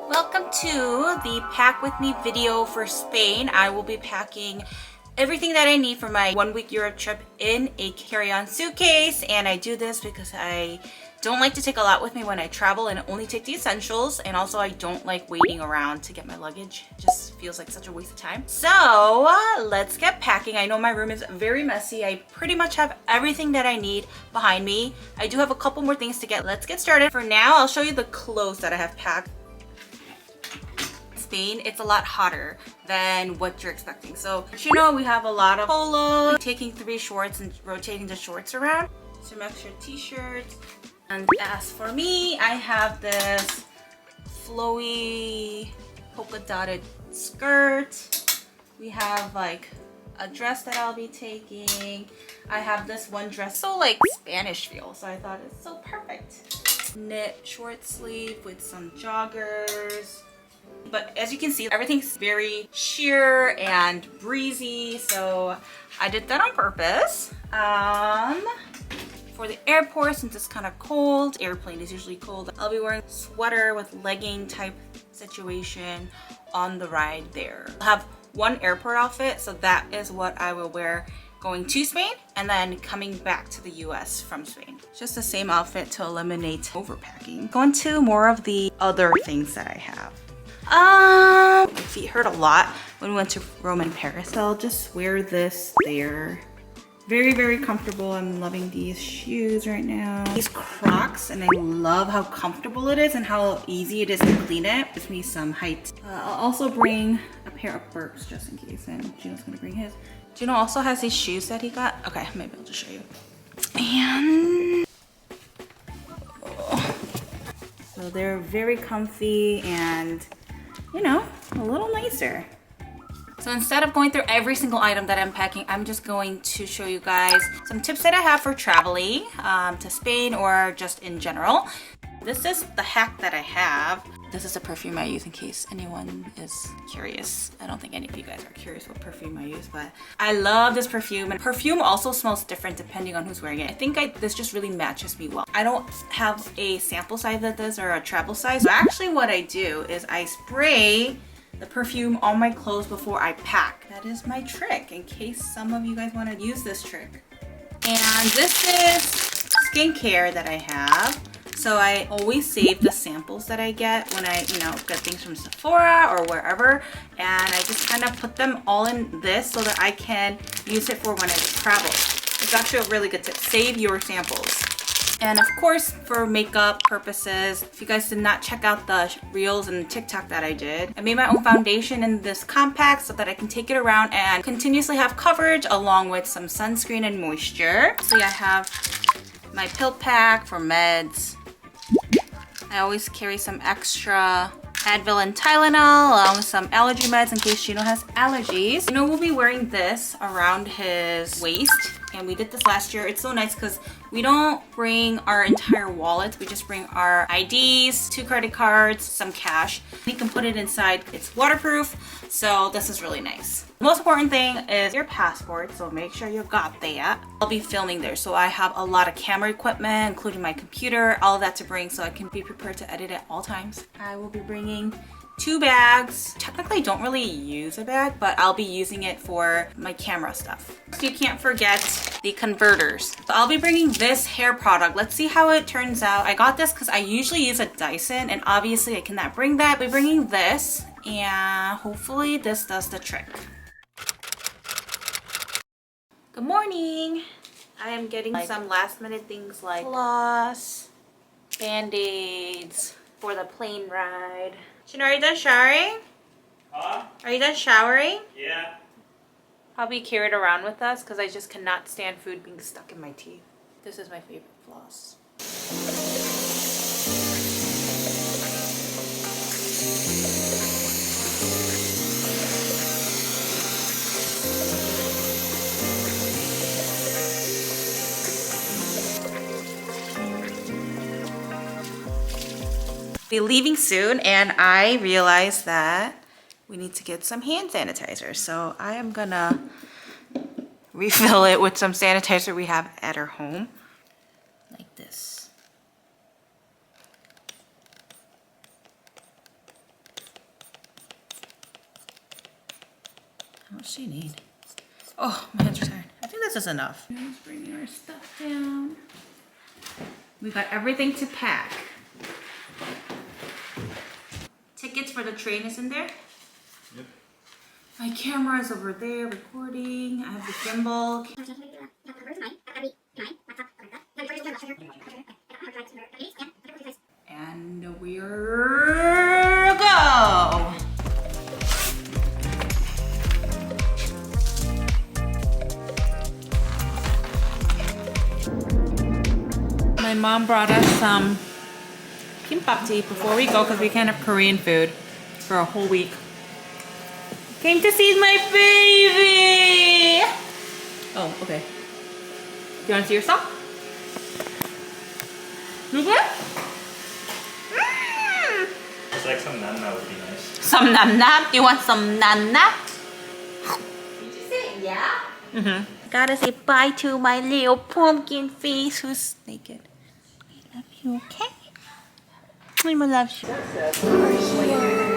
Welcome to the Pack With Me video for Spain. I will be packing everything that I need for my 1-week Europe trip in a carry-on suitcase. And I do this because I don't like to take a lot with me when I travel and only take the essentials. And also I don't like waiting around to get my luggage. It just feels like such a waste of time. So let's get packing. I know my room is very messy. I pretty much have everything that I need behind me. I do have a couple more things to get. Let's get started. For now, I'll show you the clothes that I have packed. Spain, it's a lot hotter than what you're expecting. So you know, we have a lot of polo, taking 3 shorts and rotating the shorts around, some extra t-shirts. And as for me, I have this flowy polka dotted skirt. We have like a dress that I'll be taking. I have this one dress, so like Spanish feel, so I thought it's so perfect. Knit short sleeve with some joggers. But as you can see, everything's very sheer and breezy, so I did that on purpose. For the airport, since it's kind of cold, airplane is usually cold, I'll be wearing a sweater with legging type situation on the ride there. I'll have one airport outfit, so that is what I will wear going to Spain and then coming back to the US from Spain. Just the same outfit to eliminate overpacking. Going to more of the other things that I have. My feet hurt a lot when we went to Rome and Paris, so I'll just wear this there. Very, very comfortable. I'm loving these shoes right now. These Crocs, and I love how comfortable it is and how easy it is to clean it. Gives me some height. I'll also bring a pair of Birks just in case, and Gino's gonna bring his. Gino also has these shoes that he got. Okay, maybe I'll just show you. And so they're very comfy and, you know, a little nicer. So instead of going through every single item that I'm packing, I'm just going to show you guys some tips that I have for traveling to Spain or just in general. This is the hack that I have. This is a perfume I use in case anyone is curious. I don't think any of you guys are curious what perfume I use, but I love this perfume. And perfume also smells different depending on who's wearing it. I think this just really matches me well. I don't have a sample size of this or a travel size. So actually what I do is I spray the perfume on my clothes before I pack. That is my trick in case some of you guys want to use this trick. And this is skincare that I have. So I always save the samples that I get when I, get things from Sephora or wherever. And I just kind of put them all in this so that I can use it for when I travel. It's actually a really good tip. Save your samples. And of course, for makeup purposes, if you guys did not check out the reels and TikTok that I did, I made my own foundation in this compact so that I can take it around and continuously have coverage along with some sunscreen and moisture. So yeah, I have my pill pack for meds. I always carry some extra Advil and Tylenol along with some allergy meds in case Gino has allergies. Gino will be wearing this around his waist, and we did this last year. It's so nice because we don't bring our entire wallet. We just bring our IDs, 2 credit cards, some cash. You can put it inside. It's waterproof, so this is really nice. The most important thing is your passport, so make sure you got that. I'll be filming there, so I have a lot of camera equipment, including my computer, all of that to bring so I can be prepared to edit at all times. I will be bringing 2 bags. Technically, I don't really use a bag, but I'll be using it for my camera stuff. So you can't forget the converters. So I'll be bringing this hair product. Let's see how it turns out. I got this because I usually use a Dyson, and obviously I cannot bring that. I'll be bringing this, and hopefully this does the trick. Good morning. I am getting some last minute things like floss, band-aids for the plane ride. Gino, are you done showering? Huh? Are you done showering? Yeah. I'll be carried around with us because I just cannot stand food being stuck in my teeth. This is my favorite floss. Be leaving soon, and I realized that we need to get some hand sanitizer. So I am gonna refill it with some sanitizer we have at our home, like this. does she need? Oh, my hands are tired. I think this is enough. Let's bring our stuff down. We got everything to pack. Tickets for the train is in there. Yep. My camera is over there recording. I have the gimbal. And we're go. My mom brought us some kimbap to eat before we go because we can't have Korean food for a whole week. Came to see my baby! Oh, okay. Do you want to see your sock? You good? It's like some nana would be nice. Some nam nam? You want some nana? Did you say yeah? Mm-hmm. Gotta say bye to my little pumpkin face who's naked. I love you, okay? I love you.